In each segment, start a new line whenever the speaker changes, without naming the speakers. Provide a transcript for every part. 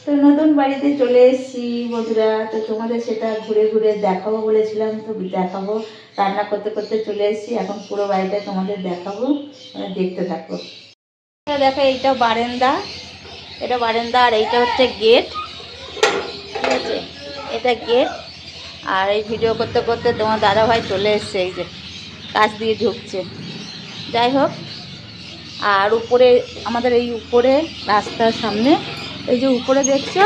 তো নতুন বাড়িতে চলে এসেছি বন্ধুরা। তো তোমাদের সেটা ঘুরে ঘুরে দেখাবো বলেছিলাম, তো দেখাবো। রান্না করতে করতে চলে এসেছি, এখন পুরো বাড়িটা তোমাদের দেখাবো, দেখতে থাকো। দেখো এইটা বারান্দা, এটা বারান্দা, আর এইটা হচ্ছে গেট, ঠিক আছে, এটা গেট। আর এই ভিডিও করতে করতে তোমার দাদাভাই চলে এসছে, এই যে কাছ দিয়ে ঢুকছে। যাই হোক, আর উপরে আমাদের এই উপরে রাস্তার সামনে এই যে উপরে দেখছো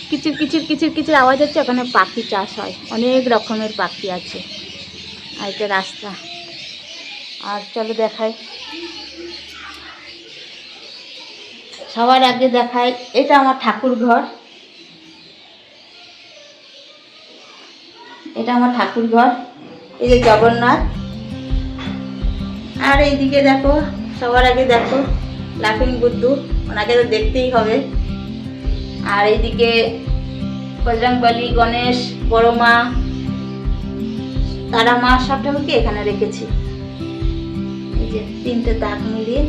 কিচির কিচির কিচির কিচির আওয়াজ হচ্ছে, ওখানে পাখি চাষ হয়, অনেক রকমের পাখি আছে। আর এটা রাস্তা। আর চলো দেখাই, সবার আগে দেখাই, এটা আমার ঠাকুর ঘর, এটা আমার ঠাকুর ঘর, এই যে জগন্নাথ। আর এইদিকে দেখো, সবার আগে দেখো লাফিং বুদ্ধু, ওনাকে তো দেখতেই হবে। আর এইদিকে বজরংবলী, গণেশ, বড় মা, তারা মা, সব ঠাকুরকে এখানে রেখেছি, এই যে তিনটে দাগ মিলিয়ে।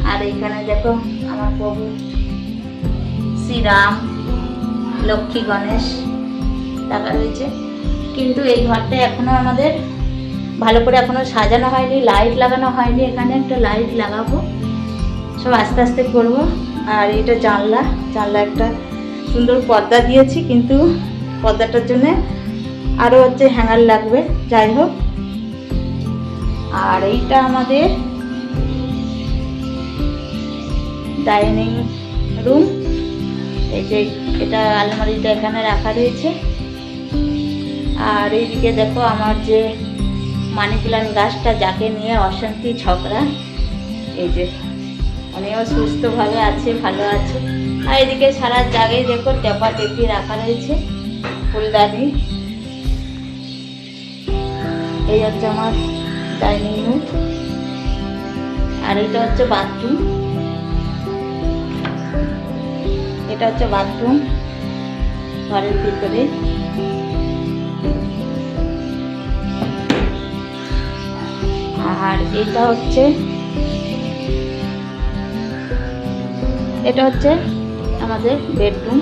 আর এইখানে দেখো আমার প্রভু শ্রীরাম, লক্ষ্মী, গণেশ রাখা রয়েছে। কিন্তু এই ঘরটা এখনো আমাদের ভালো করে এখনো সাজানো হয়নি, লাইট লাগানো হয়নি। এখানে একটা লাইট লাগাবো, সব আস্তে আস্তে করব। আর এটা জানলা, জানলা একটা সুন্দর পর্দা দিয়েছি, কিন্তু পর্দাটার জন্য আরও হচ্ছে হ্যাঙ্গার লাগবে। যাই হোক, আর এইটা আমাদের ডাইনিং রুম, এই যে এটা আলমারিটা এখানে রাখা রয়েছে। আর এইদিকে দেখো আমার যে মানি প্ল্যান্ট গাছটা, যাকে নিয়ে অশান্তি ঝগড়া, এই যে উনিও সুস্থভাবে আছে, ভালো আছে। আর এদিকে সারা জায়গায় দেখো টেপা টেপি রাখা রয়েছে, ফুলদানি। এই হচ্ছে আমার ডাইনিং রুম। আর এটা হচ্ছে বাথরুম, এটা হচ্ছে বাথরুম ঘরের ভিতরে। আর এটা হচ্ছে আমাদের বেডরুম।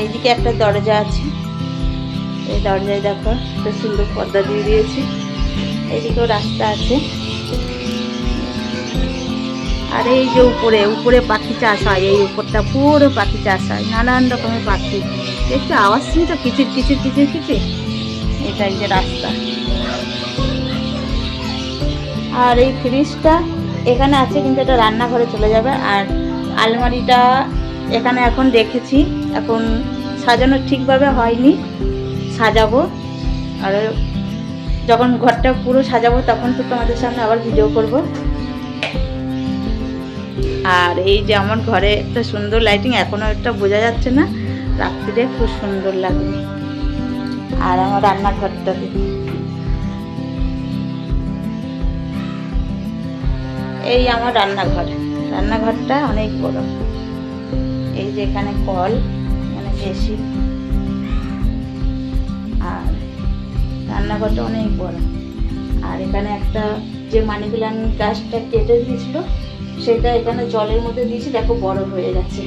এইদিকে একটা দরজা আছে, এই দরজায় দেখো একটা সুন্দর পর্দা দিয়ে দিয়েছি। এইদিকেও রাস্তা আছে। আর এই যে উপরে উপরে পাখি চাষ হয়, এই উপরটা পুরো পাখি চাষ হয়, নানান রকমের পাখি। একটু আওয়াজ শুনছো কিচির কিচির কিচির কিচির, এটা এই যে রাস্তা। আর এই ফ্রিজটা এখানে আছে, কিন্তু এটা রান্নাঘরে চলে যাবে। আর আলমারিটা এখানে এখন রেখেছি, এখন সাজানো ঠিকভাবে হয়নি, সাজাবো। আর যখন ঘরটা পুরো সাজাবো তখন তো তোমাদের সামনে আবার ভিডিও করব। আর এই যে আমার ঘরে একটা সুন্দর লাইটিং, এখনো একটা বোঝা যাচ্ছে না, রাত্রিরে খুব সুন্দর লাগবে। আর আমার রান্নাঘরটাতে এই আমার রান্নাঘর, রান্নাঘরটা অনেক বড়। এই যে এখানে কল, মানে বেশি। আর রান্নাঘরটা অনেক বড়। আর এখানে একটা যে মানি প্ল্যান্ট গাছটা কেটে দিয়েছিল, সেটা এখানে জলের মধ্যে দিয়েছি, দেখো বড় হয়ে গেছে।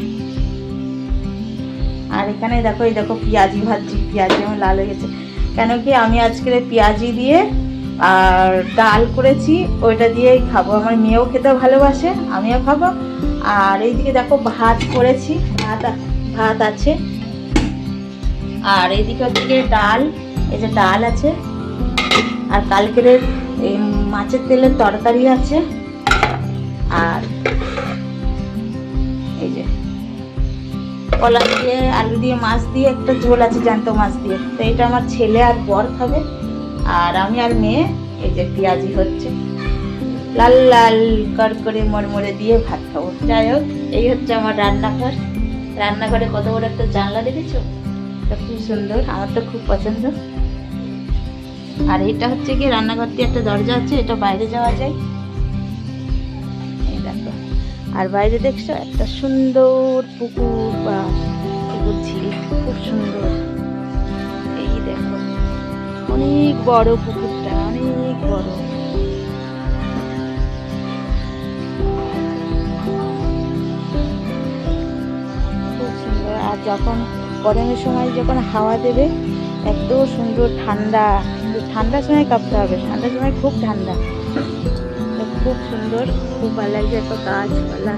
আর এখানে দেখো, এই দেখো পেঁয়াজি ভাজছি, পেঁয়াজি আমার লাল হয়ে গেছে, কেন কি আমি আজকে পেঁয়াজি দিয়ে আর ডাল করেছি, ওইটা দিয়েই খাবো। আমার মেয়েও খেতে ভালোবাসে, আমিও খাবো। আর এইদিকে দেখো ভাত করেছি, ভাত আছে। আর এইদিকে হচ্ছে ডাল, এই যে ডাল আছে। আর কালকের এই মাছের তেলের তরকারি আছে। আর এই যে কলা দিয়ে, আলু দিয়ে, মাছ দিয়ে একটা ঝোল আছে, জ্যান্ত মাছ দিয়ে। তো এটা আমার ছেলে আর বর খাবে, আর আমি আর মেয়ে। এই যে পেঁয়াজি হচ্ছে, লাল লাল করে মরমরে দিয়ে ভাত খাবো। যাই হোক, এই হচ্ছে আমার রান্নাঘর। রান্নাঘরে কত বড় একটা জানলা দেখেছো, এটা খুব সুন্দর, আমার তো খুব পছন্দ। আর এটা হচ্ছে কি রান্নাঘর দিয়ে একটা দরজা আছে, এটা বাইরে যাওয়া যায়, এই দেখো। আর বাইরে দেখছো একটা সুন্দর পুকুর বা পুকুর ঝিল, খুব সুন্দর। এই দেখো অনেক বড় পুকুরটা, অনেক বড়। যখন গরমের সময় যখন হাওয়া দেবে এত সুন্দর ঠান্ডা, কিন্তু ঠান্ডার সময় কাঁপতে হবে, ঠান্ডার সময় খুব ঠান্ডা। খুব সুন্দর, খুব ভালো লাগছে, এত গাছপালা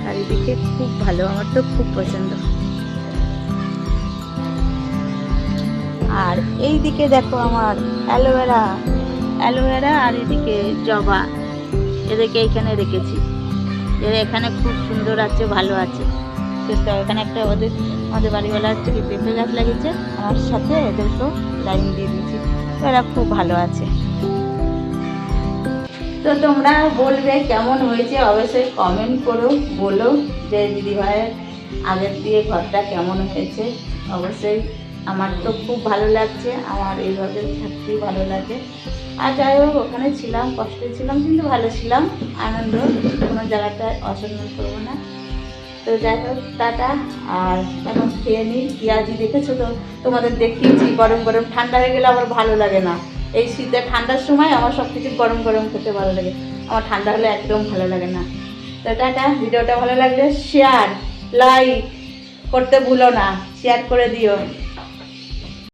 চারিদিকে, খুব ভালো, আমার তো খুব পছন্দ। আর এই দিকে দেখো আমার অ্যালোভেরা, অ্যালোভেরা আর এদিকে জবা, এদেরকে এইখানে রেখেছি। এরা এখানে খুব সুন্দর আছে, ভালো আছে, সুস্থ। এখানে একটা আমাদের বাড়িওয়ালা হচ্ছে কি পেঁপে গাছ লাগিয়েছে, আমার সাথে এদেরকেও লাইন দিয়ে দিয়েছি, এরা খুব ভালো আছে। তো তোমরা বলবে কেমন হয়েছে, অবশ্যই কমেন্ট করো, বলো যে দিদিভাইয়ের আগের দিয়ে ঘরটা কেমন হয়েছে। অবশ্যই আমার তো খুব ভালো লাগছে, আমার এইভাবে থাকতেই ভালো লাগে। আর যাই হোক, ওখানে ছিলাম, কষ্টে ছিলাম, কিন্তু ভালো ছিলাম, আনন্দ, কোনো জায়গাটায় অসম্মান করবো না। তো যাই হোক, টাটা। আর এখন খেয়ে নিই। পেঁয়াজি দেখেছো তো, তোমাদের দেখিয়েছি গরম গরম, ঠান্ডা হয়ে গেলে আমার ভালো লাগে না। এই শীতে ঠান্ডার সময় আমার সব কিছু গরম গরম খেতে ভালো লাগে, আমার ঠান্ডা হলে একদম ভালো লাগে না। তো টাটা। ভিডিওটা ভালো লাগলে শেয়ার, লাইক করতে ভুলো না, শেয়ার করে দিও।